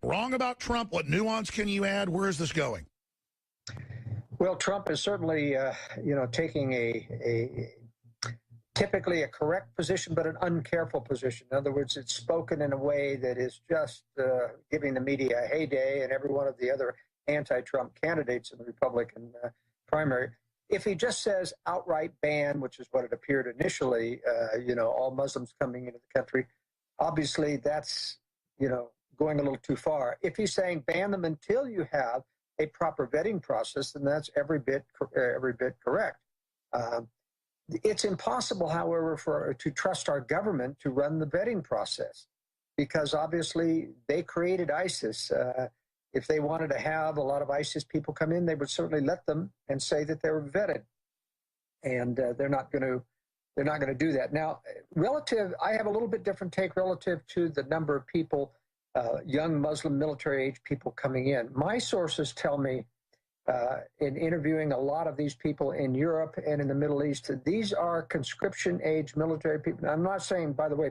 wrong about Trump? What nuance can you add? Where is this going? Well, Trump is certainly, taking typically a correct position, but an uncareful position. In other words, it's spoken in a way that is just giving the media a heyday, and every one of the other anti-Trump candidates in the Republican primary. If he just says outright ban, which is what it appeared initially, all Muslims coming into the country, obviously that's, going a little too far. If he's saying ban them until you have a proper vetting process, then that's every bit correct. It's impossible, however, to trust our government to run the vetting process, because obviously they created ISIS. If they wanted to have a lot of ISIS people come in, they would certainly let them and say that they were vetted, and they're not going to do that. Now, I have a little bit different take relative to the number of people, young Muslim military-age people coming in. My sources tell me, in interviewing a lot of these people in Europe and in the Middle East, that these are conscription-age military people. Now, I'm not saying, by the way,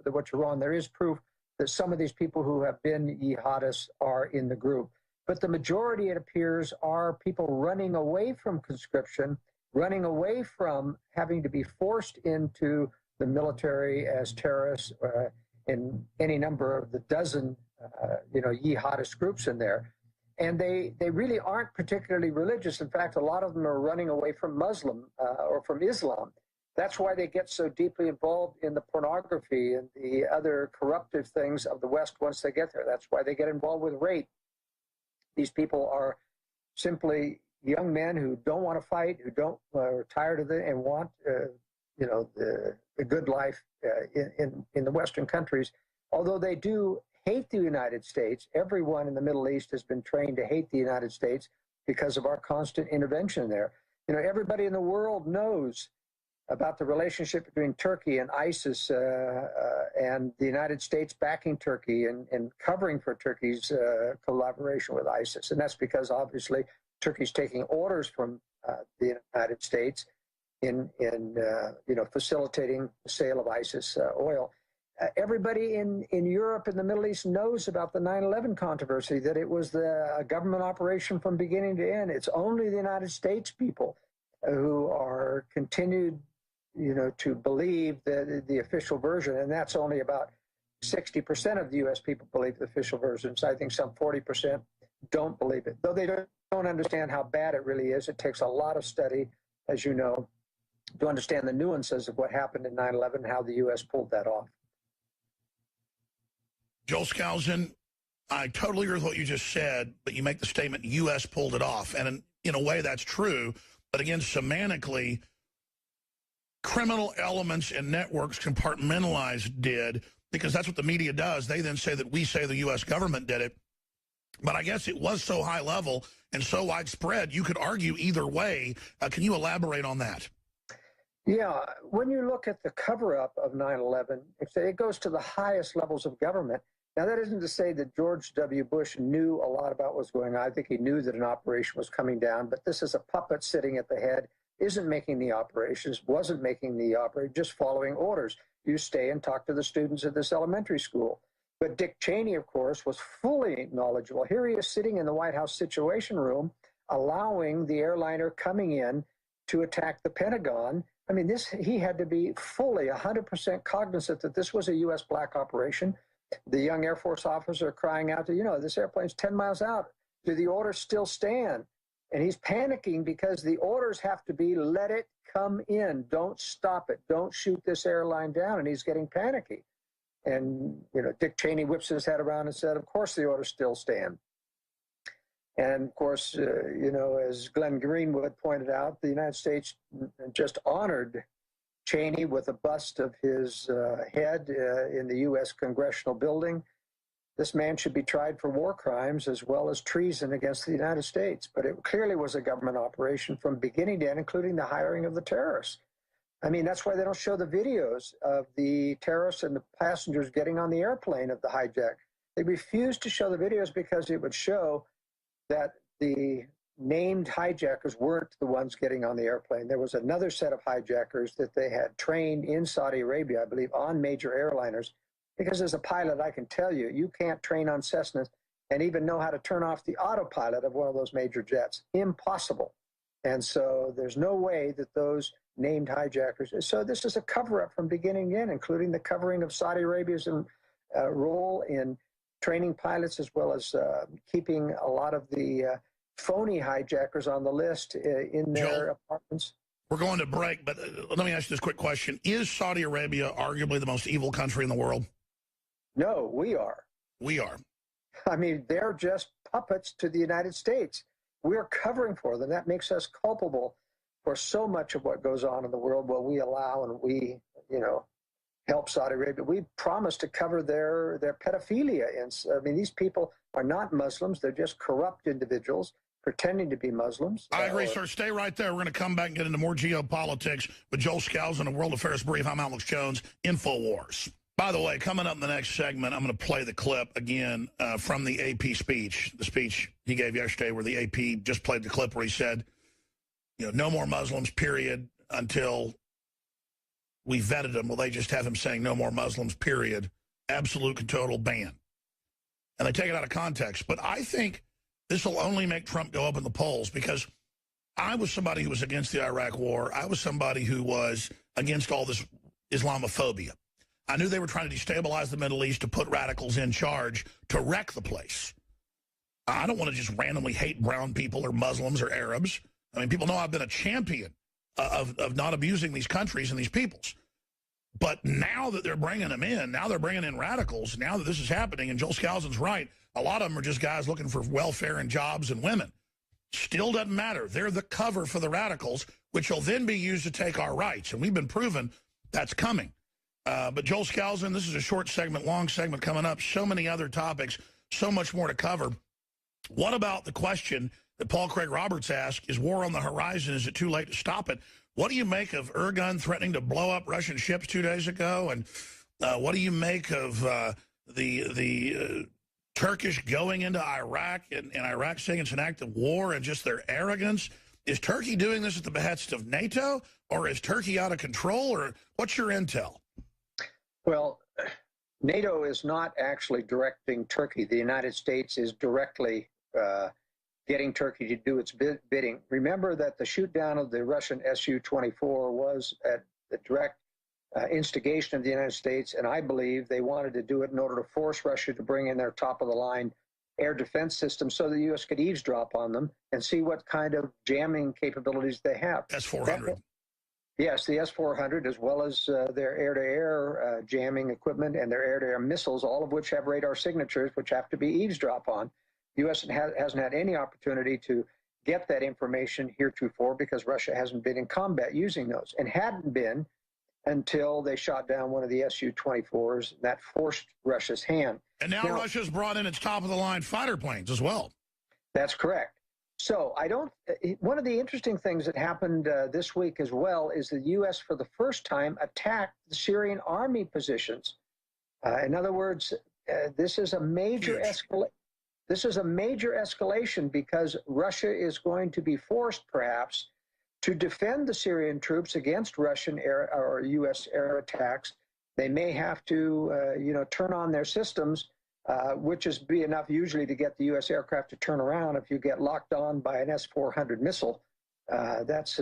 what you're on. There is proof that some of these people who have been jihadists are in the group. But the majority, it appears, are people running away from conscription, running away from having to be forced into the military as terrorists in any number of the dozen, jihadist groups in there. And they really aren't particularly religious. In fact, a lot of them are running away from Muslim or from Islam. That's why they get so deeply involved in the pornography and the other corruptive things of the West once they get there. That's why they get involved with rape. These people are simply young men who don't want to fight, who are tired of it and want, the good life in the Western countries. Although they do hate the United States, everyone in the Middle East has been trained to hate the United States because of our constant intervention there. Everybody in the world knows about the relationship between Turkey and ISIS and the United States backing Turkey and covering for Turkey's collaboration with ISIS. And that's because, obviously, Turkey's taking orders from the United States in facilitating the sale of ISIS oil. Everybody in Europe and the Middle East knows about the 9/11 controversy, that it was a government operation from beginning to end. It's only the United States people who are continued, to believe the official version, and that's only about 60% of the U.S. people believe the official version. So I think some 40% don't believe it, though they don't understand how bad it really is. It takes a lot of study, as you know, to understand the nuances of what happened in 9/11 and how the U.S. pulled that off. Joel Skousen, I totally agree with what you just said, but you make the statement U.S. pulled it off. And in a way, that's true. But again, semantically, criminal elements and networks compartmentalized did, because that's what the media does. They then say that we say the U.S. government did it. But I guess it was so high level and so widespread, you could argue either way. Can you elaborate on that? Yeah, when you look at the cover-up of 9/11, it goes to the highest levels of government. Now, that isn't to say that George W. Bush knew a lot about what was going on. I think he knew that an operation was coming down, but this is a puppet sitting at the head, isn't making the operations, wasn't making the operation, just following orders. You stay and talk to the students at this elementary school. But Dick Cheney, of course, was fully knowledgeable. Here he is sitting in the White House Situation Room, allowing the airliner coming in to attack the Pentagon. I mean, he had to be fully 100% cognizant that this was a U.S. black operation. The young Air Force officer crying out to, this airplane's 10 miles out. Do the orders still stand? And he's panicking because the orders have to be, let it come in. Don't stop it. Don't shoot this airline down. And he's getting panicky. And, Dick Cheney whips his head around and said, of course the orders still stand. And, of course, as Glenn Greenwood pointed out, the United States just honored Cheney with a bust of his head in the U.S. Congressional building. This man should be tried for war crimes as well as treason against the United States. But it clearly was a government operation from beginning to end, including the hiring of the terrorists. I mean, that's why they don't show the videos of the terrorists and the passengers getting on the airplane of the hijack. They refuse to show the videos because it would show that the named hijackers weren't the ones getting on the airplane. There was another set of hijackers that they had trained in Saudi Arabia, I believe, on major airliners. Because as a pilot, I can tell you, you can't train on Cessnas and even know how to turn off the autopilot of one of those major jets. Impossible. And so there's no way that those named hijackers. So this is a cover-up from beginning to end, including the covering of Saudi Arabia's role in training pilots, as well as keeping a lot of the phony hijackers on the list in their apartments. We're going to break, but let me ask you this quick question. Is Saudi Arabia arguably the most evil country in the world? No, we are. We are. I mean, they're just puppets to the United States. We're covering for them. That makes us culpable for so much of what goes on in the world. Well, we allow and we, help Saudi Arabia. We promise to cover their pedophilia. And I mean, these people are not Muslims. They're just corrupt individuals pretending to be Muslims. I agree, sir. Stay right there. We're going to come back and get into more geopolitics with Joel Skousen of World Affairs Brief. I'm Alex Jones, InfoWars. By the way, coming up in the next segment, I'm going to play the clip again from the AP speech, the speech he gave yesterday where the AP just played the clip where he said, no more Muslims, period, until we vetted them. Well, they just have him saying no more Muslims, period, absolute and total ban. And they take it out of context. But I think this will only make Trump go up in the polls because I was somebody who was against the Iraq war. I was somebody who was against all this Islamophobia. I knew they were trying to destabilize the Middle East to put radicals in charge to wreck the place. I don't want to just randomly hate brown people or Muslims or Arabs. I mean, people know I've been a champion of not abusing these countries and these peoples. But now that they're bringing them in, now they're bringing in radicals, now that this is happening, and Joel Skousen's right, a lot of them are just guys looking for welfare and jobs and women. Still doesn't matter. They're the cover for the radicals, which will then be used to take our rights. And we've been proven that's coming. But Joel Skousen, this is a short segment, long segment coming up. So many other topics, so much more to cover. What about the question that Paul Craig Roberts asked, is war on the horizon? Is it too late to stop it? What do you make of Erdogan threatening to blow up Russian ships 2 days ago? And what do you make of the Turkish going into Iraq and Iraq saying it's an act of war and just their arrogance? Is Turkey doing this at the behest of NATO, or is Turkey out of control, or what's your intel? Well, NATO is not actually directing Turkey. The United States is directly getting Turkey to do its bidding. Remember that the shoot down of the Russian Su-24 was at the direct instigation of the United States, and I believe they wanted to do it in order to force Russia to bring in their top-of-the-line air defense system so the U.S. could eavesdrop on them and see what kind of jamming capabilities they have. S-400. Yes, the S-400, as well as their air-to-air jamming equipment and their air-to-air missiles, all of which have radar signatures, which have to be eavesdrop on. The U.S. hasn't had any opportunity to get that information heretofore because Russia hasn't been in combat using those, and hadn't been until they shot down one of the Su-24s. That forced Russia's hand. And now Russia's brought in its top-of-the-line fighter planes as well. That's correct. So one of the interesting things that happened this week as well is the U.S. for the first time attacked the Syrian army positions. In other words, this is a major escalation because Russia is going to be forced perhaps to defend the Syrian troops against Russian air or U.S. air attacks. They may have to, turn on their systems, which is be enough usually to get the U.S. aircraft to turn around. If you get locked on by an S-400 missile, that's,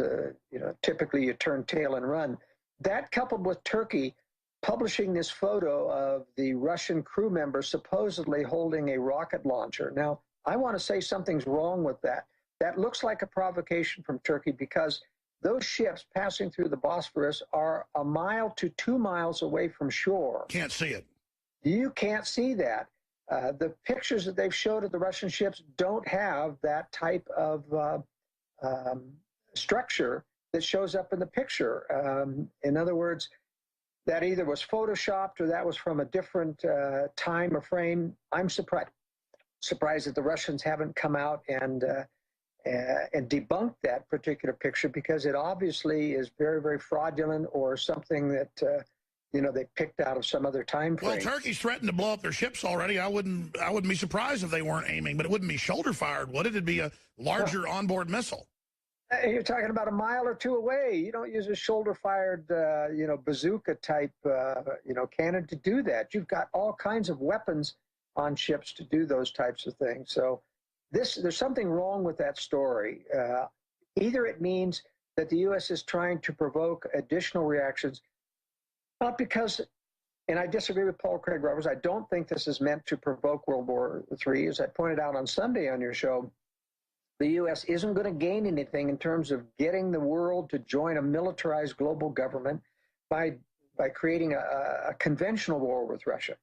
typically you turn tail and run. That coupled with Turkey publishing this photo of the Russian crew member supposedly holding a rocket launcher. Now, I want to say something's wrong with that. That looks like a provocation from Turkey because those ships passing through the Bosphorus are 1 mile to 2 miles away from shore. Can't see it. You can't see that. The pictures that they've showed of the Russian ships don't have that type of structure that shows up in the picture. In other words, that either was photoshopped or that was from a different time or frame. I'm surprised that the Russians haven't come out and debunked that particular picture because it obviously is very, very fraudulent or something that they picked out of some other time frame. Well, Turkey's threatened to blow up their ships already. I wouldn't be surprised if they weren't aiming, but it wouldn't be shoulder fired, would it? It'd be a larger onboard missile. You're talking about 1 mile or 2 away. You don't use a shoulder-fired, bazooka-type, cannon to do that. You've got all kinds of weapons on ships to do those types of things. So there's something wrong with that story. Either it means that the U.S. is trying to provoke additional reactions, not because, and I disagree with Paul Craig Roberts, I don't think this is meant to provoke World War III. As I pointed out on Sunday on your show, the U.S. isn't going to gain anything in terms of getting the world to join a militarized global government by creating a conventional war with Russia.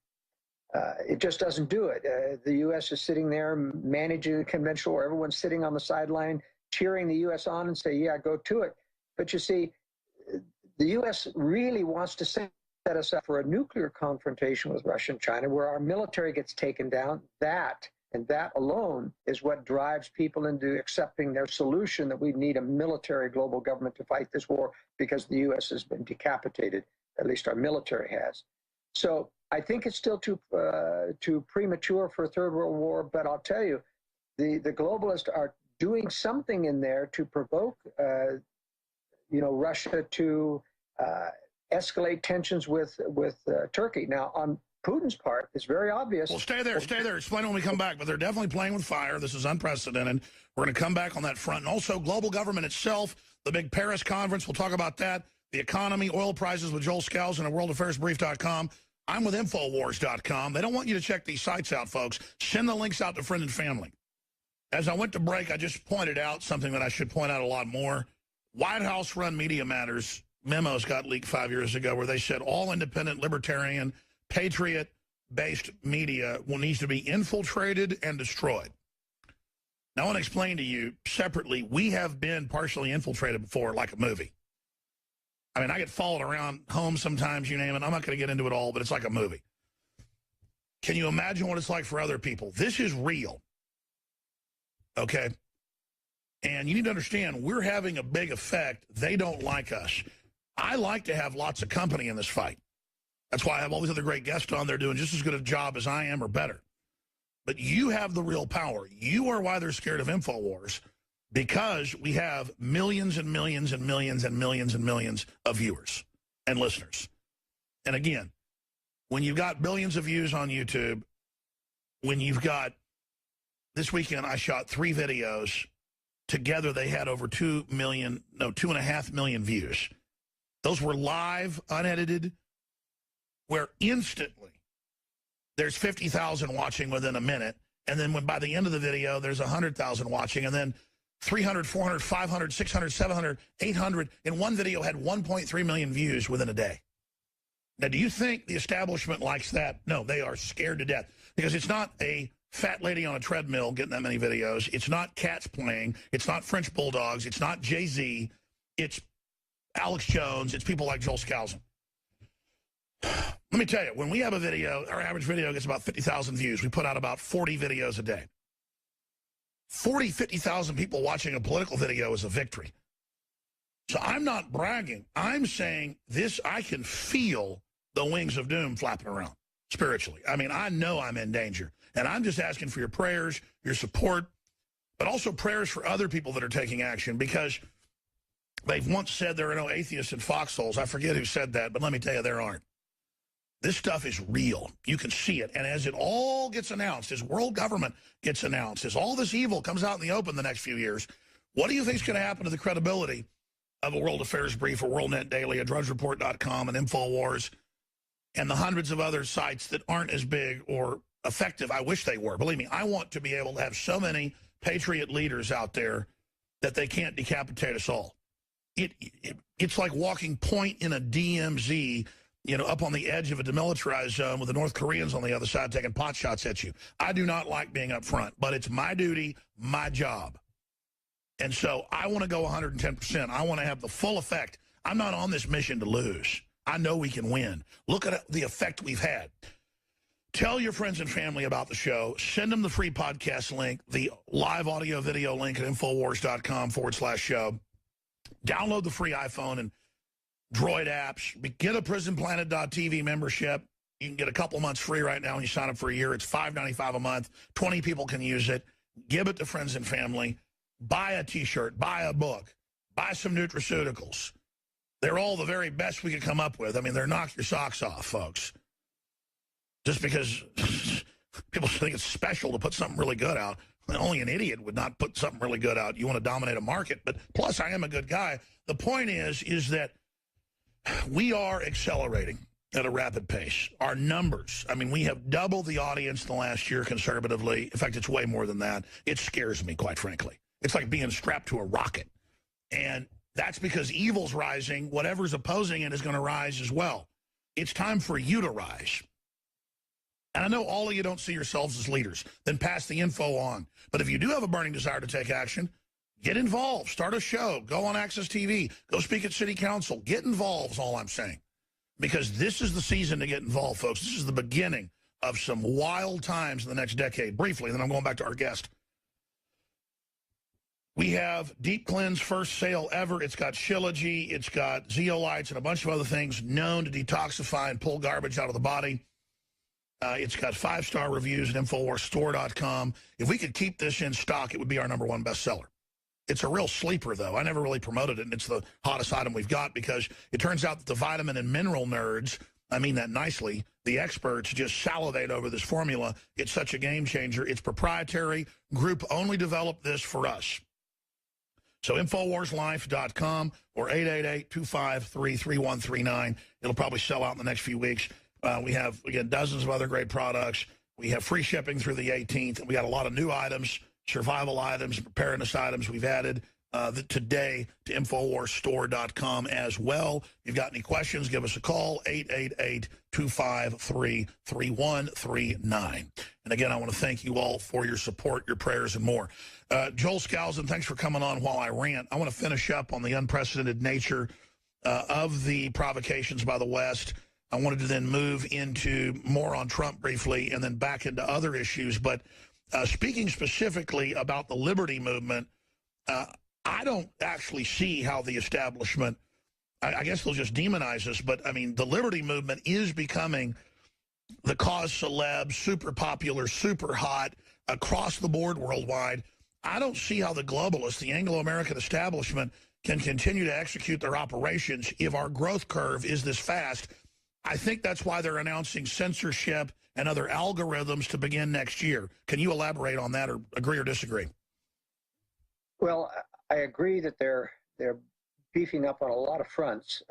It just doesn't do it. The U.S. is sitting there managing a conventional war. Everyone's sitting on the sideline cheering the U.S. on and say, yeah, go to it. But you see, the U.S. really wants to set us up for a nuclear confrontation with Russia and China where our military gets taken down. That alone is what drives people into accepting their solution that we need a military global government to fight this war because the U.S. has been decapitated, at least our military has. So I think it's still too premature for a third world war, but I'll tell you, the globalists are doing something in there to provoke Russia to escalate tensions with Turkey. Now, on Putin's part, it's very obvious. Well, stay there. Explain when we come back. But they're definitely playing with fire. This is unprecedented. We're going to come back on that front. And also, global government itself, the big Paris conference, we'll talk about that. The economy, oil prices with Joel Skousen at worldaffairsbrief.com. I'm with Infowars.com. They don't want you to check these sites out, folks. Send the links out to friends and family. As I went to break, I just pointed out something that I should point out a lot more. White House-run Media Matters memos got leaked 5 years ago where they said all independent, libertarian, patriot-based media needs to be infiltrated and destroyed. Now, I want to explain to you separately, we have been partially infiltrated before, like a movie. I mean, I get followed around home sometimes, you name it. I'm not going to get into it all, but it's like a movie. Can you imagine what it's like for other people? This is real. Okay? And you need to understand, we're having a big effect. They don't like us. I like to have lots of company in this fight. That's why I have all these other great guests on there doing just as good a job as I am or better. But you have the real power. You are why they're scared of InfoWars, because we have millions and millions and millions and millions and millions of viewers and listeners. And again, when you've got billions of views on YouTube, when you've got, this weekend I shot 3 videos. Together they had over 2.5 million views. Those were live, unedited, where instantly there's 50,000 watching within a minute. And then by the end of the video, there's 100,000 watching. And then 300, 400, 500, 600, 700, 800. In one video had 1.3 million views within a day. Now, do you think the establishment likes that? No, they are scared to death. Because it's not a fat lady on a treadmill getting that many videos. It's not cats playing. It's not French bulldogs. It's not Jay-Z. It's Alex Jones. It's people like Joel Skousen. Let me tell you, when we have a video, our average video gets about 50,000 views. We put out about 40 videos a day. 50,000 people watching a political video is a victory. So I'm not bragging. I'm saying this, I can feel the wings of doom flapping around spiritually. I mean, I know I'm in danger. And I'm just asking for your prayers, your support, but also prayers for other people that are taking action, because they've once said there are no atheists in foxholes. I forget who said that, but let me tell you, there aren't. This stuff is real. You can see it. And as it all gets announced, as world government gets announced, as all this evil comes out in the open the next few years, what do you think is going to happen to the credibility of a World Affairs Brief, a WorldNet Daily, a DrudgeReport.com, an InfoWars, and the hundreds of other sites that aren't as big or effective? I wish they were. Believe me, I want to be able to have so many patriot leaders out there that they can't decapitate us all. It's like walking point in a DMZ, up on the edge of a demilitarized zone with the North Koreans on the other side taking pot shots at you. I do not like being up front, but it's my duty, my job. And so I want to go 110%. I want to have the full effect. I'm not on this mission to lose. I know we can win. Look at the effect we've had. Tell your friends and family about the show. Send them the free podcast link, the live audio video link at Infowars.com/show. Download the free iPhone and Droid apps. Get a PrisonPlanet.tv membership. You can get a couple months free right now when you sign up for a year. It's $5.95 a month. 20 people can use it. Give it to friends and family. Buy a T-shirt. Buy a book. Buy some nutraceuticals. They're all the very best we could come up with. I mean, they're knock your socks off, folks. Just because People think it's special to put something really good out. Only an idiot would not put something really good out. You want to dominate a market, but plus I am a good guy. The point is that we are accelerating at a rapid pace. Our numbers, I mean, we have doubled the audience in the last year conservatively. In fact, it's way more than that. It scares me, quite frankly. It's like being strapped to a rocket. And that's because evil's rising. Whatever's opposing it is going to rise as well. It's time for you to rise. And I know all of you don't see yourselves as leaders. Then pass the info on. But if you do have a burning desire to take action, get involved. Start a show. Go on Access TV. Go speak at City Council. Get involved is all I'm saying. Because this is the season to get involved, folks. This is the beginning of some wild times in the next decade. Briefly, then I'm going back to our guest. We have Deep Cleanse first sale ever. It's got Shilajit, it's got zeolites, and a bunch of other things known to detoxify and pull garbage out of the body. It's got 5-star reviews at InfoWarsStore.com. If we could keep this in stock, it would be our #1 bestseller. It's a real sleeper, though. I never really promoted it, and it's the hottest item we've got because it turns out that the vitamin and mineral nerds, I mean that nicely, the experts just salivate over this formula. It's such a game changer. It's proprietary. Group only developed this for us. So InfoWarsLife.com or 888-253-3139. It'll probably sell out in the next few weeks. We have, again, dozens of other great products. We have free shipping through the 18th. We got a lot of new items, survival items, preparedness items we've added today to InfoWarsStore.com as well. If you've got any questions, give us a call, 888-253-3139. And again, I want to thank you all for your support, your prayers, and more. Joel Skousen, thanks for coming on while I rant. I want to finish up on the unprecedented nature of the provocations by the West. I wanted to then move into more on Trump briefly and then back into other issues. But speaking specifically about the liberty movement, I don't actually see how the establishment, I guess they'll just demonize us, but I mean, the liberty movement is becoming the cause celeb, super popular, super hot, across the board worldwide. I don't see how the globalists, the Anglo-American establishment, can continue to execute their operations if our growth curve is this fast. I think that's why they're announcing censorship and other algorithms to begin next year. Can you elaborate on that or agree or disagree? Well, I agree that they're beefing up on a lot of fronts.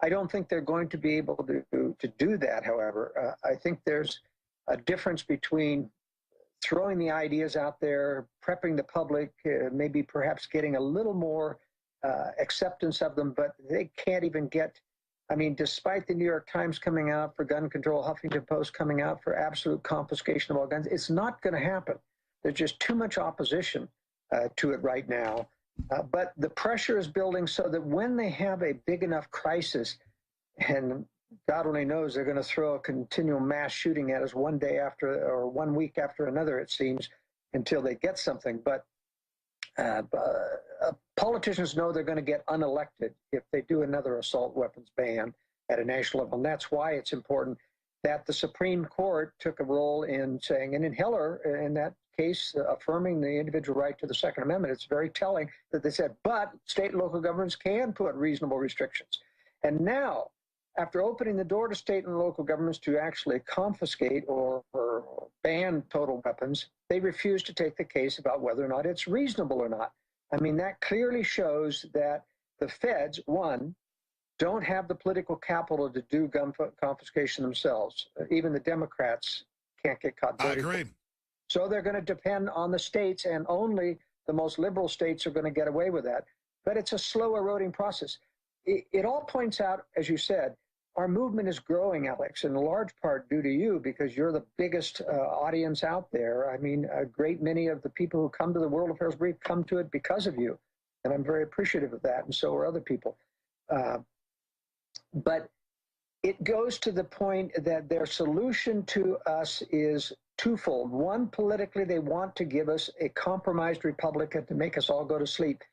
I don't think they're going to be able to do that, however. I think there's a difference between throwing the ideas out there, prepping the public, maybe perhaps getting a little more acceptance of them, but they can't even get, I mean, despite the New York Times coming out for gun control, Huffington Post coming out for absolute confiscation of all guns, it's not going to happen. There's just too much opposition to it right now. But the pressure is building so that when they have a big enough crisis, and God only knows they're going to throw a continual mass shooting at us one day after or 1 week after another, it seems, until they get something. But politicians know they're going to get unelected if they do another assault weapons ban at a national level. And that's why it's important that the Supreme Court took a role in saying, and in Heller, in that case, affirming the individual right to the Second Amendment, it's very telling that they said, but state and local governments can put reasonable restrictions. And now, after opening the door to state and local governments to actually confiscate or ban total weapons, they refuse to take the case about whether or not it's reasonable or not. I mean, that clearly shows that the feds, one, don't have the political capital to do gun confiscation themselves. Even the Democrats can't get caught. I agree. So they're going to depend on the states, and only the most liberal states are going to get away with that. But it's a slow eroding process. It all points out, as you said, our movement is growing, Alex, in large part due to you, because you're the biggest audience out there. I mean, a great many of the people who come to the World Affairs Brief come to it because of you. And I'm very appreciative of that, and so are other people. But it goes to the point that their solution to us is twofold. One, politically, they want to give us a compromised republic to make us all go to sleep.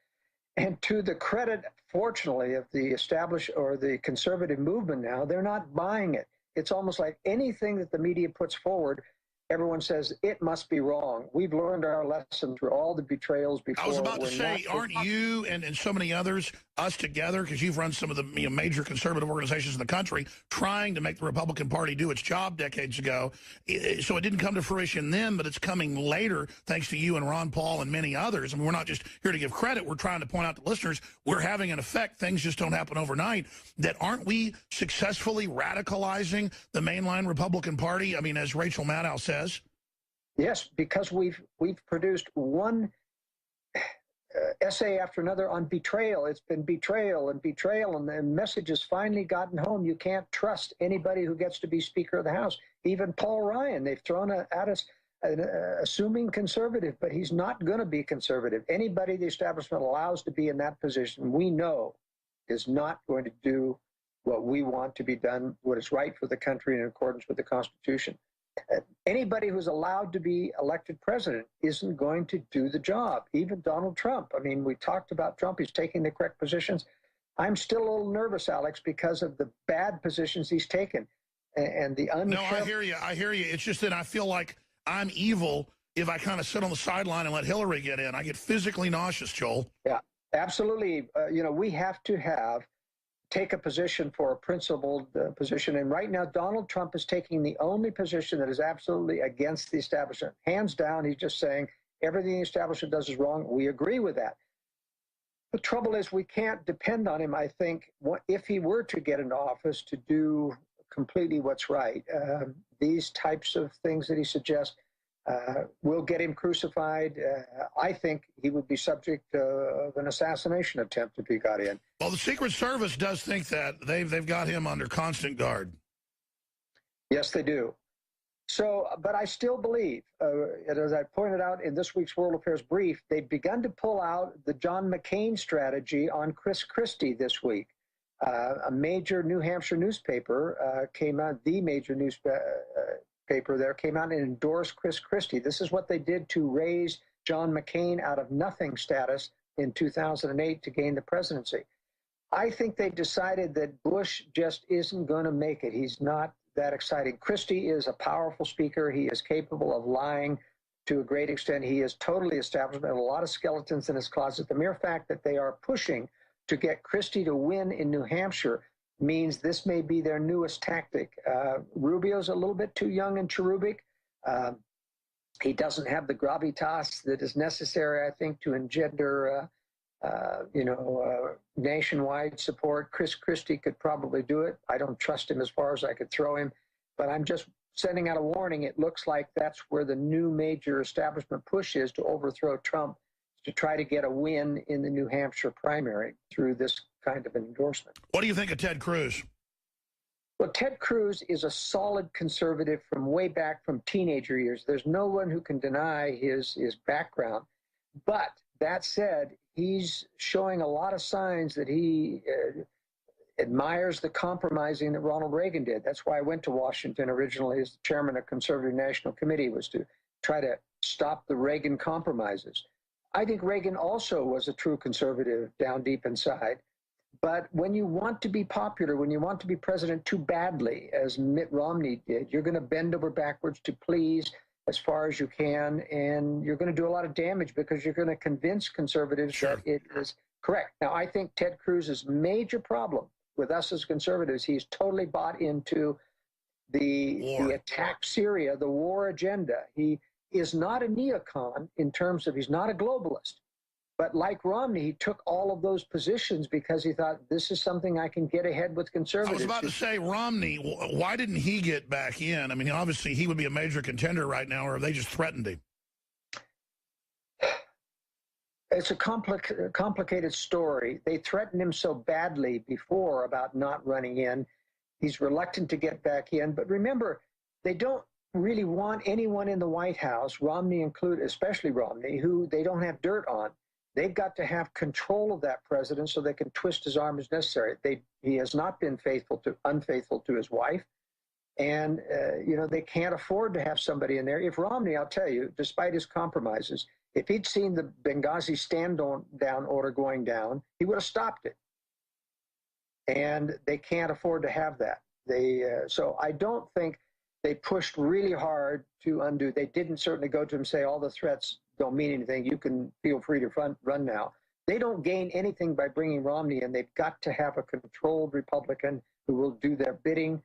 And to the credit, fortunately, of the established or the conservative movement now, they're not buying it. It's almost like anything that the media puts forward, everyone says it must be wrong. We've learned our lesson through all the betrayals before. I was about to say, aren't you and so many others, us together, because you've run some of the major conservative organizations in the country, trying to make the Republican Party do its job decades ago. So it didn't come to fruition then, but it's coming later, thanks to you and Ron Paul and many others. I mean, we're not just here to give credit. We're trying to point out to listeners, we're having an effect. Things just don't happen overnight. That aren't we successfully radicalizing the mainline Republican Party? I mean, as Rachel Maddow says. Yes, because we've produced one essay after another on betrayal. It's been betrayal, and the message has finally gotten home. You can't trust anybody who gets to be Speaker of the House. Even Paul Ryan, they've thrown at us assuming conservative, but he's not going to be conservative. Anybody the establishment allows to be in that position, we know, is not going to do what we want to be done, what is right for the country in accordance with the Constitution. Anybody who's allowed to be elected president isn't going to do the job. Even Donald Trump. I mean, we talked about Trump. He's taking the correct positions. I'm still a little nervous, Alex, because of the bad positions he's taken and the No, I hear you. I hear you. It's just that I feel like I'm evil if I kind of sit on the sideline and let Hillary get in. I get physically nauseous, Joel. Yeah, absolutely. We have to take a position for a principled position. And right now, Donald Trump is taking the only position that is absolutely against the establishment. Hands down, he's just saying everything the establishment does is wrong. We agree with that. The trouble is we can't depend on him, I think, if he were to get into office, to do completely what's right. These types of things that he suggests will get him crucified. I think he would be subject of an assassination attempt if he got in. Well, the Secret Service does think that they've got him under constant guard. Yes, they do. So, but I still believe, as I pointed out in this week's World Affairs Brief, they've begun to pull out the John McCain strategy on Chris Christie this week. A major New Hampshire newspaper came out, the major newspaper there came out and endorsed Chris Christie. This is what they did to raise John McCain out of nothing status in 2008 to gain the presidency. I think they decided that Bush just isn't going to make it. He's not that exciting. Christie is a powerful speaker. He is capable of lying to a great extent. He is totally establishment, a lot of skeletons in his closet. The mere fact that they are pushing to get Christie to win in New Hampshire means this may be their newest tactic. Rubio's a little bit too young and cherubic. He doesn't have the gravitas that is necessary, I think, to engender nationwide support. Chris Christie could probably do it. I don't trust him as far as I could throw him, but I'm just sending out a warning. It looks like that's where the new major establishment push is, to overthrow Trump, to try to get a win in the New Hampshire primary through this kind of an endorsement. What do you think of Ted Cruz? Well, Ted Cruz is a solid conservative from way back from teenager years. There's no one who can deny his background. But that said, he's showing a lot of signs that he admires the compromising that Ronald Reagan did. That's why I went to Washington originally as the chairman of Conservative National Committee, was to try to stop the Reagan compromises. I think Reagan also was a true conservative down deep inside. But when you want to be popular, when you want to be president too badly, as Mitt Romney did, you're going to bend over backwards to please as far as you can, and you're going to do a lot of damage because you're going to convince conservatives that it is correct. Now, I think Ted Cruz's major problem with us as conservatives, he's totally bought into the attack Syria, the war agenda. He is not a neocon in terms of, he's not a globalist. But like Romney, he took all of those positions because he thought, this is something I can get ahead with conservatives. I was about to say, Romney, why didn't he get back in? I mean, obviously he would be a major contender right now, or have they just threatened him? It's a complicated story. They threatened him so badly before about not running in. He's reluctant to get back in. But remember, they don't really want anyone in the White House, Romney included, especially Romney, who they don't have dirt on. They've got to have control of that president so they can twist his arm as necessary. He has not been unfaithful to his wife. And, they can't afford to have somebody in there. If Romney, I'll tell you, despite his compromises, if he'd seen the Benghazi stand-down order going down, he would have stopped it. And they can't afford to have that. So I don't think they pushed really hard to undo. They didn't certainly go to him and say, all the threats don't mean anything. You can feel free to run now. They don't gain anything by bringing Romney in. They've got to have a controlled Republican who will do their bidding,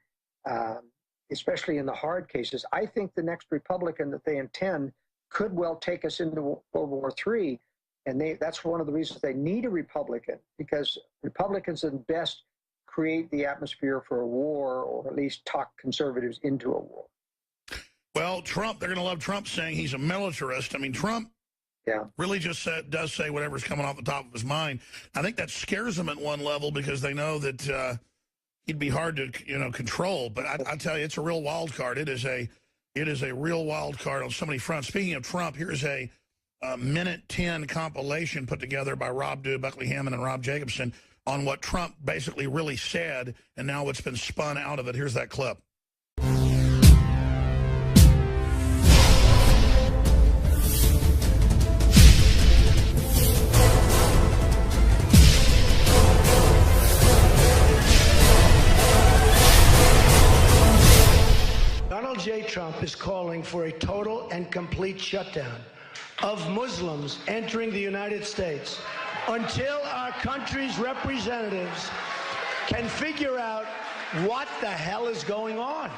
especially in the hard cases. I think the next Republican that they intend could well take us into World War III. And that's one of the reasons they need a Republican, because Republicans at best create the atmosphere for a war, or at least talk conservatives into a war. Well, Trump, they're going to love Trump saying he's a militarist. I mean, Trump really just does say whatever's coming off the top of his mind. I think that scares them at one level because they know that he'd be hard to control. But I tell you, it's a real wild card. It is a real wild card on so many fronts. Speaking of Trump, here's a minute 10 compilation put together by Rob Dew, Buckley Hammond, and Rob Jacobson on what Trump basically really said, and now what's been spun out of it. Here's that clip. Donald J. Trump is calling for a total and complete shutdown of Muslims entering the United States until our country's representatives can figure out what the hell is going on.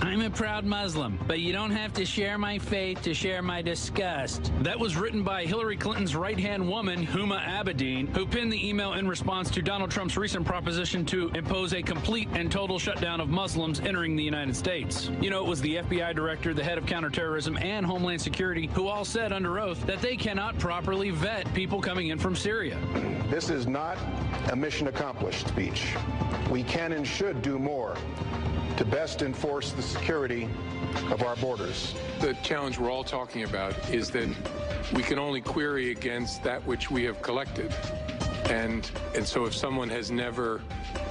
I'm a proud Muslim, but you don't have to share my faith to share my disgust. That was written by Hillary Clinton's right-hand woman, Huma Abedin, who penned the email in response to Donald Trump's recent proposition to impose a complete and total shutdown of Muslims entering the United States. You know, it was the FBI director, the head of counterterrorism, and Homeland Security who all said under oath that they cannot properly vet people coming in from Syria. This is not a mission accomplished speech. We can and should do more to best enforce the security of our borders. The challenge we're all talking about is that we can only query against that which we have collected. And so if someone has never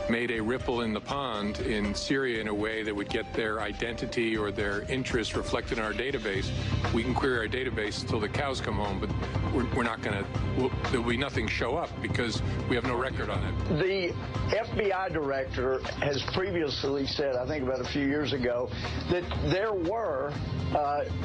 made a ripple in the pond in Syria in a way that would get their identity or their interests reflected in our database, we can query our database until the cows come home, but we're not going to, there'll be nothing show up because we have no record on it. The FBI director has previously said, I think about a few years ago, that there were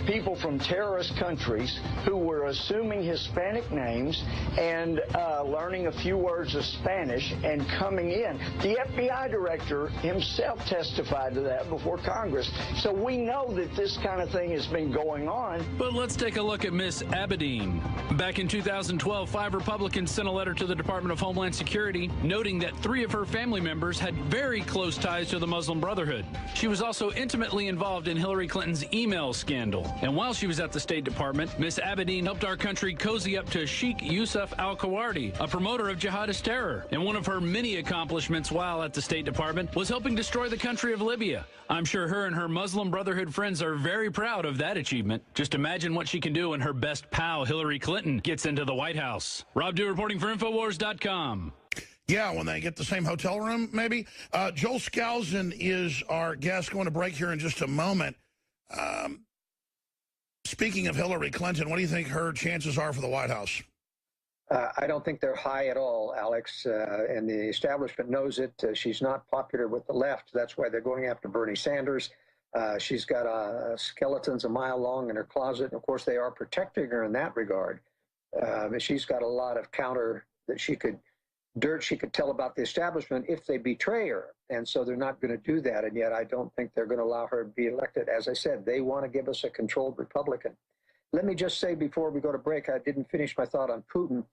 people from terrorist countries who were assuming Hispanic names and learning a few words of Spanish and coming in. The FBI director himself testified to that before Congress. So we know that this kind of thing has been going on. But let's take a look at Miss Abedin. Back in 2012, 5 Republicans sent a letter to the Department of Homeland Security noting that 3 of her family members had very close ties to the Muslim Brotherhood. She was also intimately involved in Hillary Clinton's email scandal. And while she was at the State Department, Miss Abedin helped our country cozy up to Sheikh Yusuf al-Qawardi, a promoter of jihadist terror. And one of her many accomplishments while at the State Department was helping destroy the country of Libya. I'm sure her and her Muslim Brotherhood friends are very proud of that achievement. Just imagine what she can do when her best pal, Hillary Clinton, gets into the White House. Rob Dew reporting for Infowars.com. Yeah, when they get the same hotel room, maybe. Joel Skousen is our guest. Going to break here in just a moment. Speaking of Hillary Clinton, what do you think her chances are for the White House? I don't think they're high at all, Alex, and the establishment knows it. She's not popular with the left. That's why they're going after Bernie Sanders. She's got skeletons a mile long in her closet, and of course they are protecting her in that regard. She's got a lot of counter that she could tell about the establishment if they betray her, and so they're not going to do that, and yet I don't think they're going to allow her to be elected. As I said, they want to give us a controlled Republican. Let me just say before we go to break, I didn't finish my thought on Putin.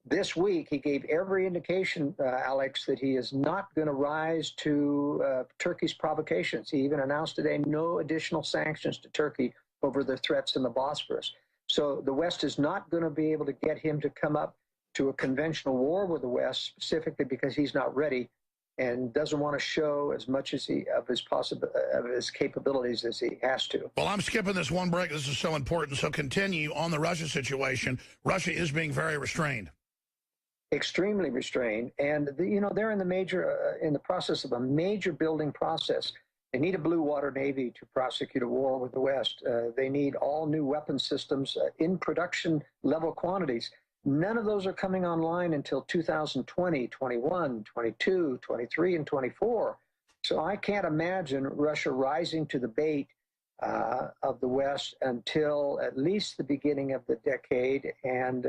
This week, he gave every indication, Alex, that he is not going to rise to Turkey's provocations. He even announced today no additional sanctions to Turkey over their threats in the Bosphorus. So the West is not going to be able to get him to come up to a conventional war with the West, specifically because he's not ready and doesn't want to show as much as of his capabilities as he has to. Well, I'm skipping this one break. This is so important. So continue on the Russia situation. Russia is being very restrained. Extremely restrained, and they're in the process of a major building process. They need a blue water navy to prosecute a war with the West. They need all new weapon systems in production level quantities. None of those are coming online until 2020, 21, 22, 23, and 24. So I can't imagine Russia rising to the bait of the West until at least the beginning of the decade. And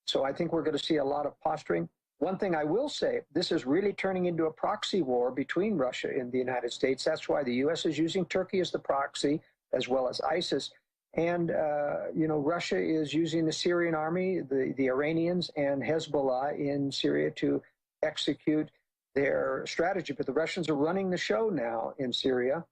so I think we're going to see a lot of posturing. One thing I will say, this is really turning into a proxy war between Russia and the United States. That's why the U.S. is using Turkey as the proxy, as well as ISIS. And, Russia is using the Syrian army, the Iranians, and Hezbollah in Syria to execute their strategy. But the Russians are running the show now in Syria,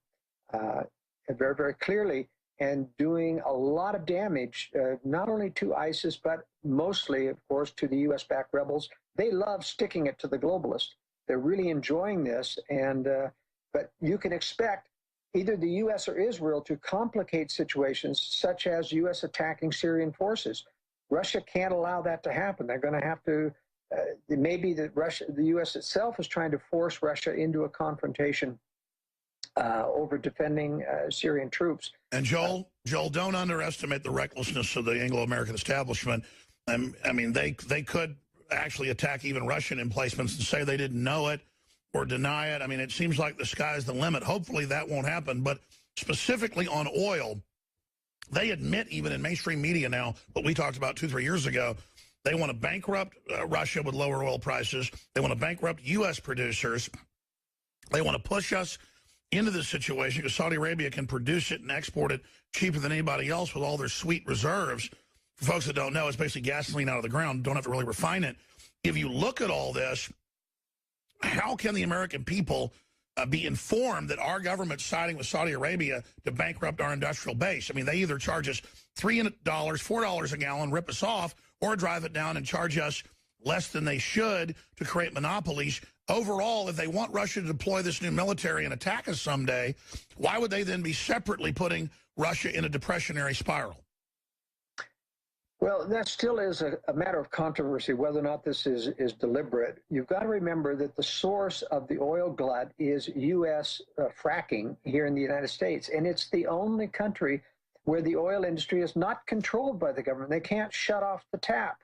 very, very clearly, and doing a lot of damage, not only to ISIS, but mostly, of course, to the U.S.-backed rebels. They love sticking it to the globalists. They're really enjoying this. But you can expect either the U.S. or Israel to complicate situations such as U.S. attacking Syrian forces. Russia can't allow that to happen. They're going to have to, maybe the U.S. itself is trying to force Russia into a confrontation over defending Syrian troops. And Joel, don't underestimate the recklessness of the Anglo-American establishment. I mean, they could actually attack even Russian emplacements and say they didn't know it or deny it. I mean, it seems like the sky's the limit. Hopefully that won't happen. But specifically on oil, they admit even in mainstream media now, what we talked about 2-3 years ago, they want to bankrupt Russia with lower oil prices. They want to bankrupt U.S. producers. They want to push us into this situation because Saudi Arabia can produce it and export it cheaper than anybody else with all their sweet reserves. For folks that don't know, it's basically gasoline out of the ground. Don't have to really refine it. If you look at all this, how can the American people be informed that our government's siding with Saudi Arabia to bankrupt our industrial base? I mean, they either charge us $3, $4 a gallon, rip us off, or drive it down and charge us less than they should to create monopolies. Overall, if they want Russia to deploy this new military and attack us someday, why would they then be separately putting Russia in a depressionary spiral? Well, that still is a matter of controversy, whether or not this is deliberate. You've got to remember that the source of the oil glut is U.S. fracking here in the United States. And it's the only country where the oil industry is not controlled by the government. They can't shut off the tap.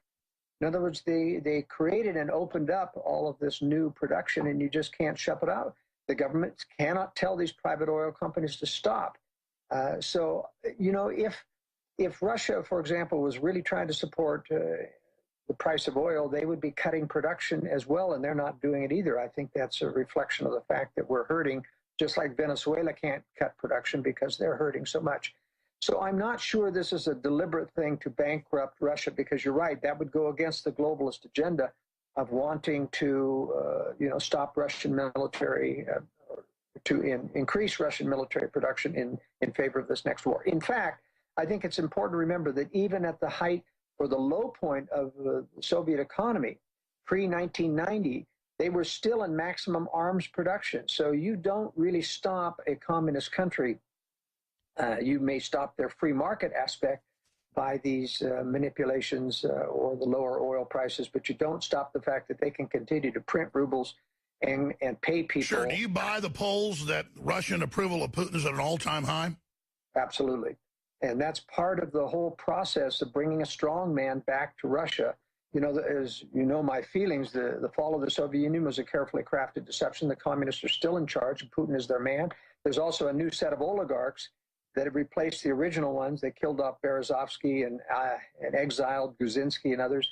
In other words, they created and opened up all of this new production, and you just can't shut it out. The government cannot tell these private oil companies to stop. If Russia, for example, was really trying to support the price of oil, they would be cutting production as well, and they're not doing it either. I think that's a reflection of the fact that we're hurting, just like Venezuela can't cut production because they're hurting so much. So I'm not sure this is a deliberate thing to bankrupt Russia, because you're right, that would go against the globalist agenda of wanting to stop Russian military, increase Russian military production in favor of this next war. In fact, I think it's important to remember that even at the height or the low point of the Soviet economy, pre-1990, they were still in maximum arms production. So you don't really stop a communist country. You may stop their free market aspect by these manipulations or the lower oil prices, but you don't stop the fact that they can continue to print rubles and pay people. Sure. Do you buy the polls that Russian approval of Putin is at an all-time high? Absolutely. And that's part of the whole process of bringing a strong man back to Russia. As you know, my feelings, the fall of the Soviet Union was a carefully crafted deception. The communists are still in charge, and Putin is their man. There's also a new set of oligarchs that have replaced the original ones. They killed off Berezovsky and exiled Guzinski and others.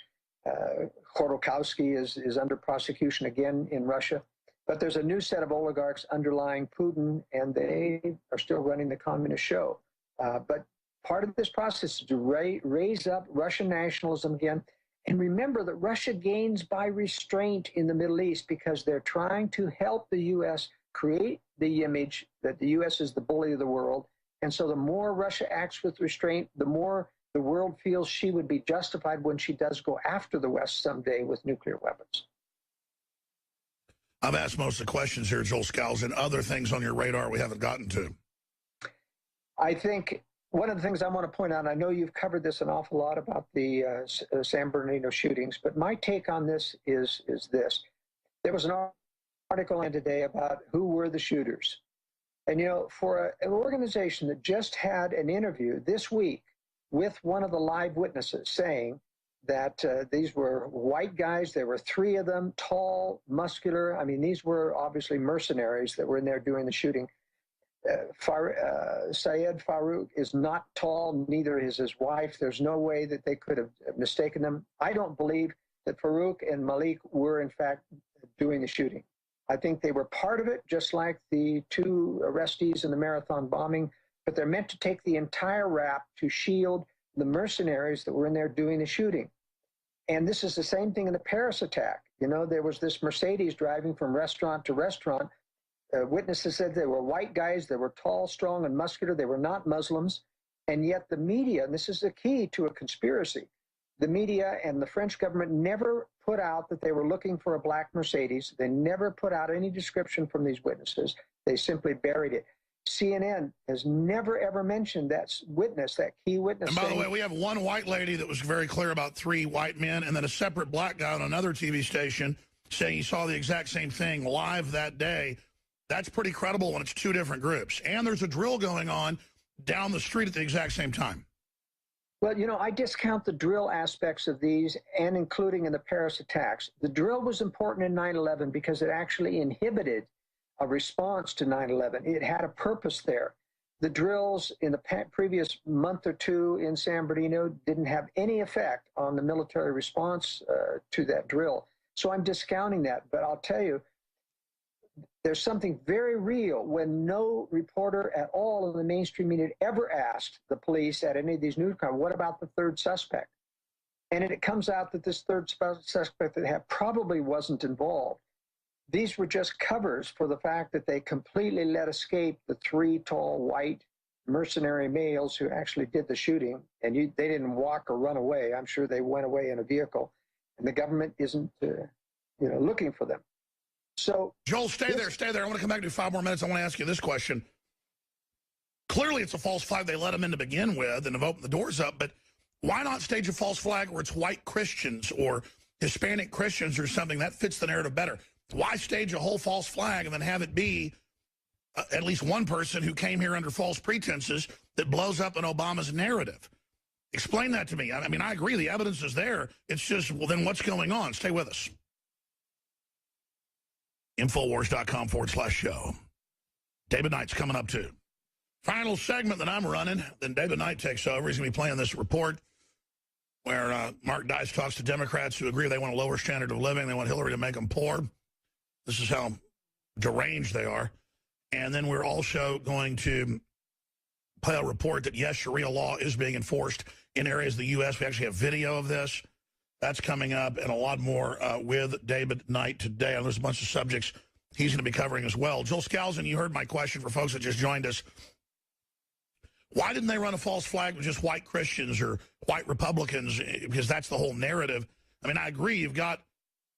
Khodorkovsky is under prosecution again in Russia. But there's a new set of oligarchs underlying Putin, and they are still running the communist show. But part of this process is to raise up Russian nationalism again. And remember that Russia gains by restraint in the Middle East because they're trying to help the U.S. create the image that the U.S. is the bully of the world. And so the more Russia acts with restraint, the more the world feels she would be justified when she does go after the West someday with nuclear weapons. I've asked most of the questions here, Joel Skousen. Other things on your radar we haven't gotten to? I think one of the things I want to point out, I know you've covered this an awful lot about the San Bernardino shootings, but my take on this is this. There was an article in today about who were the shooters. And, for an organization that just had an interview this week with one of the live witnesses saying that these were white guys. There were 3 of them, tall, muscular. I mean, these were obviously mercenaries that were in there doing the shooting. Syed Farouk is not tall, neither is his wife. There's no way that they could have mistaken them. I don't believe that Farouk and Malik were, in fact, doing the shooting. I think they were part of it, just like the 2 arrestees in the Marathon bombing, but they're meant to take the entire rap to shield the mercenaries that were in there doing the shooting. And this is the same thing in the Paris attack. You know, there was this Mercedes driving from restaurant to restaurant. Witnesses said they were white guys. They were tall, strong, and muscular. They were not Muslims. And yet the media, and this is the key to a conspiracy, the media and the French government never put out that they were looking for a black Mercedes. They never put out any description from these witnesses. They simply buried it. CNN has never, ever mentioned that witness, that key witness. And by the way, we have one white lady that was very clear about 3 white men, and then a separate black guy on another TV station saying he saw the exact same thing live that day. That's pretty credible when it's 2 different groups. And there's a drill going on down the street at the exact same time. Well, you know, I discount the drill aspects of these, and including in the Paris attacks. The drill was important in 9/11 because it actually inhibited a response to 9/11. It had a purpose there. The drills in the previous month or 2 in San Bernardino didn't have any effect on the military response to that drill. So I'm discounting that. But I'll tell you, there's something very real when no reporter at all in the mainstream media ever asked the police at any of these news conferences, what about the 3rd suspect? And it comes out that this 3rd suspect that had probably wasn't involved. These were just covers for the fact that they completely let escape the 3 tall, white, mercenary males who actually did the shooting. And they didn't walk or run away. I'm sure they went away in a vehicle. And the government isn't looking for them. So, Joel, stay there. I want to come back to 5 more minutes. I want to ask you this question. Clearly, it's a false flag. They let them in to begin with and have opened the doors up. But why not stage a false flag where it's white Christians or Hispanic Christians or something? That fits the narrative better. Why stage a whole false flag and then have it be at least one person who came here under false pretenses that blows up in Obama's narrative? Explain that to me. I mean, I agree. The evidence is there. It's just, well, then what's going on? Stay with us. Infowars.com/show. David Knight's coming up too. Final segment that I'm running, then David Knight takes over. He's going to be playing this report where Mark Dice talks to Democrats who agree they want a lower standard of living. They want Hillary to make them poor. This is how deranged they are. And then we're also going to play a report that, yes, Sharia law is being enforced in areas of the U.S. We actually have video of this. That's coming up, and a lot more with David Knight today. And there's a bunch of subjects he's going to be covering as well. Joel Skousen, you heard my question for folks that just joined us. Why didn't they run a false flag with just white Christians or white Republicans? Because that's the whole narrative. I mean, I agree. You've got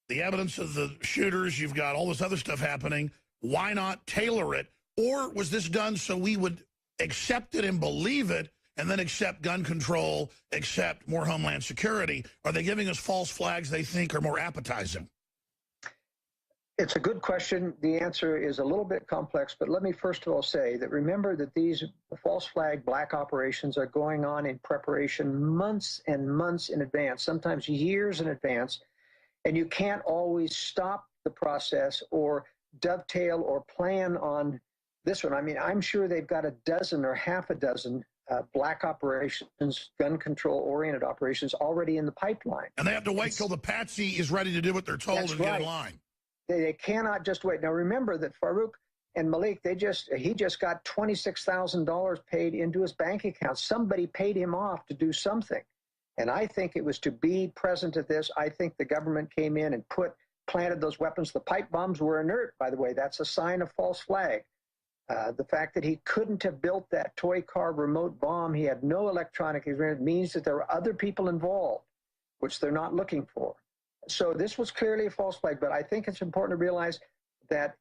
the evidence of the shooters. You've got all this other stuff happening. Why not tailor it? Or was this done so we would accept it and believe it, and then accept gun control, accept more homeland security? Are they giving us false flags they think are more appetizing? It's a good question. The answer is a little bit complex, but let me first of all say that remember that these false flag black operations are going on in preparation months and months in advance, sometimes years in advance, and you can't always stop the process or dovetail or plan on this one. I mean, I'm sure they've got a dozen or half a dozen black operations, gun control-oriented operations already in the pipeline. And they have to wait till the patsy is ready to do what they're told and get in line. They cannot just wait. Now, remember that Farouk and Malik, he just got $26,000 paid into his bank account. Somebody paid him off to do something. And I think it was to be present at this. I think the government came in and planted those weapons. The pipe bombs were inert, by the way. That's a sign of false flag. The fact that he couldn't have built that toy car remote bomb, he had no electronic experience, means that there were other people involved, which they're not looking for. So this was clearly a false flag, but I think it's important to realize that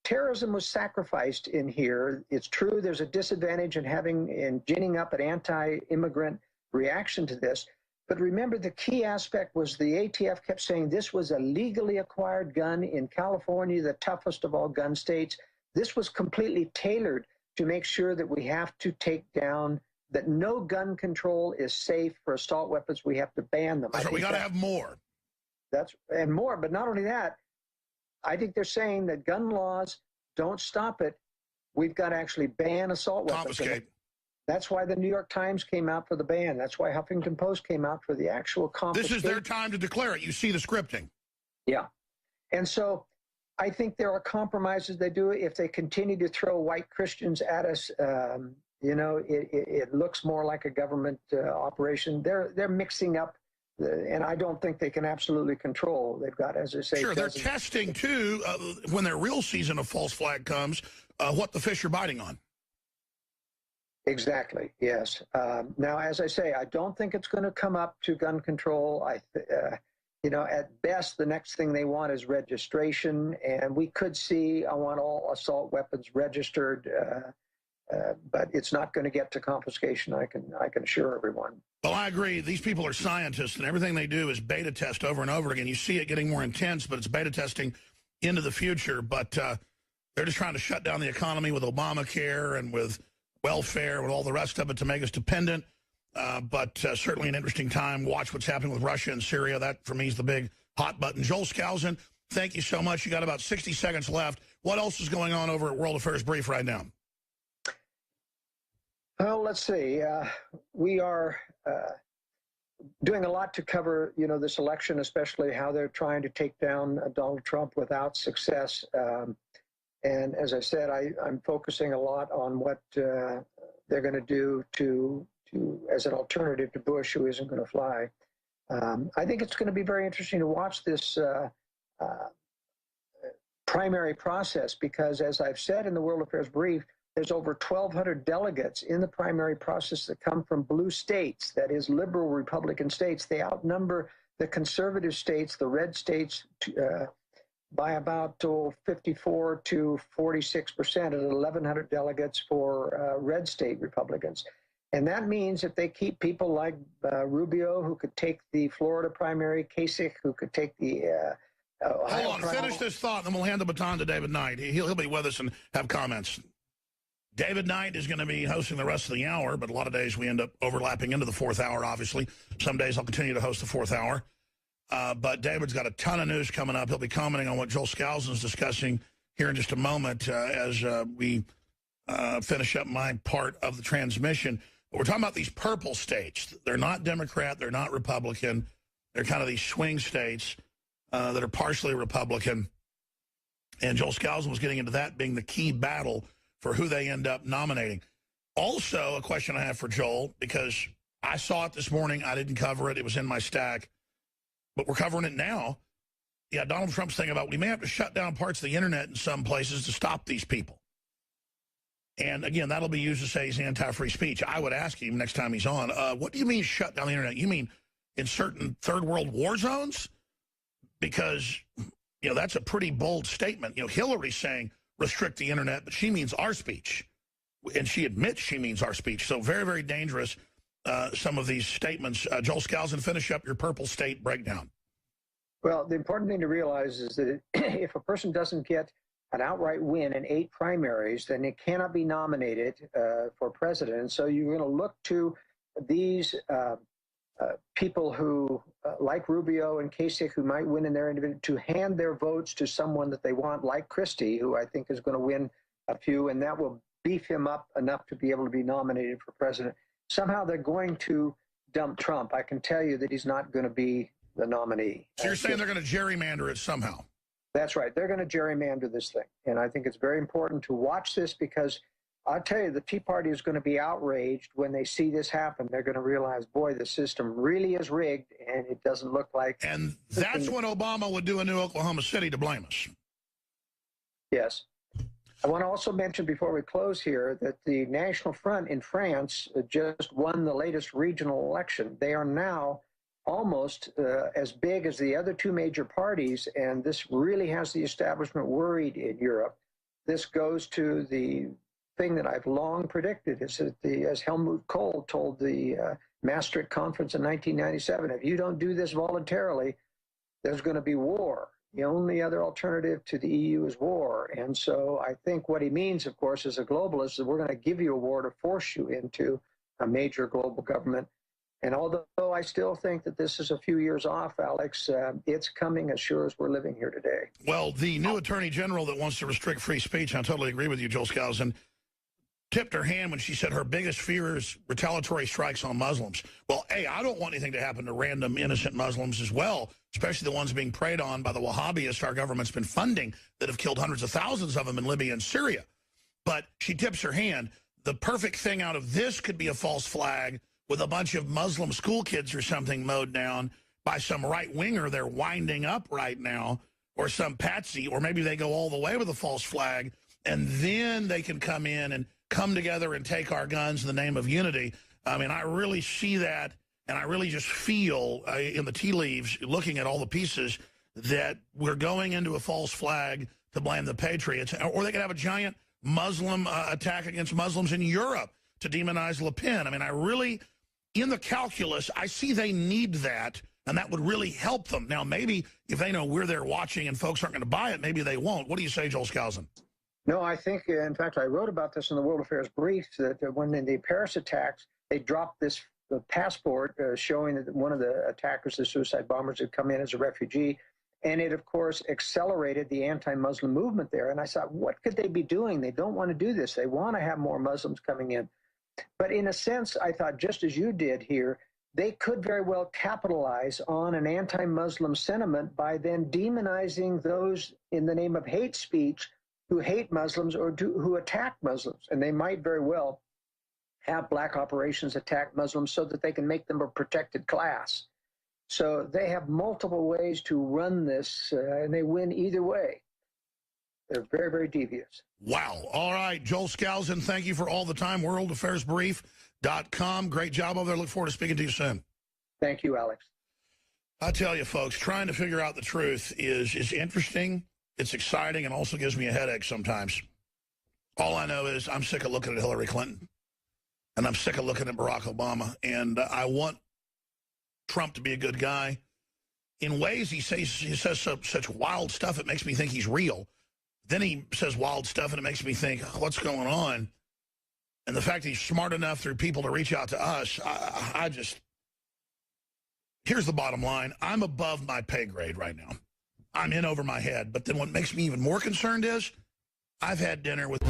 terrorism was sacrificed in here. It's true there's a disadvantage in ginning up an anti-immigrant reaction to this. But remember, the key aspect was the ATF kept saying this was a legally acquired gun in California, the toughest of all gun states. This was completely tailored to make sure that we have to take down that no gun control is safe for assault weapons. We have to ban them. That's right. We got to have more. And more, but not only that, I think they're saying that gun laws don't stop it. We've got to actually ban assault weapons. Confiscate. That's why the New York Times came out for the ban. That's why Huffington Post came out for the actual confiscation. This is their time to declare it. You see the scripting. Yeah. And so I think there are compromises they do. If they continue to throw white Christians at us, you know, it looks more like a government operation. They're mixing up, and I don't think they can absolutely control. They've got, as I say, sure, they're testing, too, when their real season of false flag comes, what the fish are biting on. Exactly, yes. Now, as I say, I don't think it's going to come up to gun control. You know, at best, the next thing they want is registration, and we could see, I want all assault weapons registered, but it's not going to get to confiscation, I can assure everyone. Well, I agree. These people are scientists, and everything they do is beta test over and over again. You see it getting more intense, but it's beta testing into the future. But they're just trying to shut down the economy with Obamacare and with welfare and all the rest of it to make us dependent. But certainly an interesting time. Watch what's happening with Russia and Syria. That, for me, is the big hot button. Joel Skousen, thank you so much. You got about 60 seconds left. What else is going on over at World Affairs Brief right now? Well, let's see. We are doing a lot to cover, you know, this election, especially how they're trying to take down Donald Trump without success. And as I said, I'm focusing a lot on what they're going to do to as an alternative to Bush, who isn't going to fly. I think it's going to be very interesting to watch this primary process because, as I've said in the World Affairs Brief, there's over 1,200 delegates in the primary process that come from blue states, that is, liberal Republican states. They outnumber the conservative states, the red states, by about 54 to 46%, and 1,100 delegates for red state Republicans. And that means if they keep people like Rubio, who could take the Florida primary, Kasich, who could take the Ohio Hold on, primary. finish this thought, and then we'll hand the baton to David Knight. He'll be with us and have comments. David Knight is going to be hosting the rest of the hour, but a lot of days we end up overlapping into the fourth hour, obviously. Some days I'll continue to host the fourth hour. But David's got a ton of news coming up. He'll be commenting on what Joel Skousen is discussing here in just a moment as we finish up my part of the transmission. But we're talking about these purple states. They're not Democrat. They're not Republican. They're kind of these swing states that are partially Republican. And Joel Skousen was getting into that being the key battle for who they end up nominating. Also, a question I have for Joel, because I saw it this morning. I didn't cover it. It was in my stack. But we're covering it now. Yeah, Donald Trump's thing about we may have to shut down parts of the internet in some places to stop these people. And again, that'll be used to say he's anti-free speech. I would ask him next time he's on, what do you mean shut down the internet? You mean in certain third world war zones? Because, you know, that's a pretty bold statement. You know, Hillary's saying restrict the internet, but she means our speech. And she admits she means our speech. So very, very dangerous, some of these statements. Joel Skousen, finish up your purple state breakdown. Well, the important thing to realize is that if a person doesn't get an outright win in 8 primaries, then it cannot be nominated for president. So you're going to look to these people who, like Rubio and Kasich, who might win in their individual, to hand their votes to someone that they want, like Christie, who I think is going to win a few, and that will beef him up enough to be able to be nominated for president. Somehow they're going to dump Trump. I can tell you that he's not going to be the nominee. So you're saying they're going to gerrymander it somehow? That's right. They're going to gerrymander this thing. And I think it's very important to watch this because I'll tell you, the Tea Party is going to be outraged when they see this happen. They're going to realize, boy, the system really is rigged, and it doesn't look like... And that's when Obama would do a new Oklahoma City to blame us. Yes. I want to also mention before we close here that the National Front in France just won the latest regional election. They are now almost as big as the other 2 major parties, and this really has the establishment worried in Europe. This goes to the thing that I've long predicted, is that as Helmut Kohl told the Maastricht Conference in 1997, if you don't do this voluntarily, there's going to be war. The only other alternative to the EU is war. And so I think what he means, of course, as a globalist, is we're going to give you a war to force you into a major global government. And although I still think that this is a few years off, Alex, it's coming as sure as we're living here today. Well, the new attorney general that wants to restrict free speech, I totally agree with you, Joel Skousen, tipped her hand when she said her biggest fear is retaliatory strikes on Muslims. Well, A, I don't want anything to happen to random innocent Muslims as well, especially the ones being preyed on by the Wahhabists our government's been funding that have killed hundreds of thousands of them in Libya and Syria. But she tips her hand. The perfect thing out of this could be a false flag with a bunch of Muslim school kids or something mowed down by some right-winger they're winding up right now, or some patsy, or maybe they go all the way with a false flag, and then they can come in and come together and take our guns in the name of unity. I mean, I really see that, and I really just feel in the tea leaves, looking at all the pieces, that we're going into a false flag to blame the patriots. Or they could have a giant Muslim attack against Muslims in Europe to demonize Le Pen. I mean, I really, in the calculus, I see they need that, and that would really help them. Now, maybe if they know we're there watching and folks aren't going to buy it, maybe they won't. What do you say, Joel Skousen? No, I think, in fact, I wrote about this in the World Affairs Brief, that when in the Paris attacks, they dropped this passport showing that one of the attackers, the suicide bombers, had come in as a refugee. And it, of course, accelerated the anti-Muslim movement there. And I thought, what could they be doing? They don't want to do this. They want to have more Muslims coming in. But in a sense, I thought, just as you did here, they could very well capitalize on an anti-Muslim sentiment by then demonizing those in the name of hate speech who hate Muslims or who attack Muslims. And they might very well have black operations attack Muslims so that they can make them a protected class. So they have multiple ways to run this, and they win either way. They're very, very devious. Wow. All right, Joel Skousen, thank you for all the time. WorldAffairsBrief.com. Great job over there. Look forward to speaking to you soon. Thank you, Alex. I tell you, folks, trying to figure out the truth is interesting. It's exciting and also gives me a headache sometimes. All I know is I'm sick of looking at Hillary Clinton, and I'm sick of looking at Barack Obama, and I want Trump to be a good guy. In ways, he says such wild stuff, it makes me think he's real. Then he says wild stuff, and it makes me think, what's going on? And the fact he's smart enough through people to reach out to us, I just... Here's the bottom line. I'm above my pay grade right now. I'm in over my head. But then what makes me even more concerned is I've had dinner with...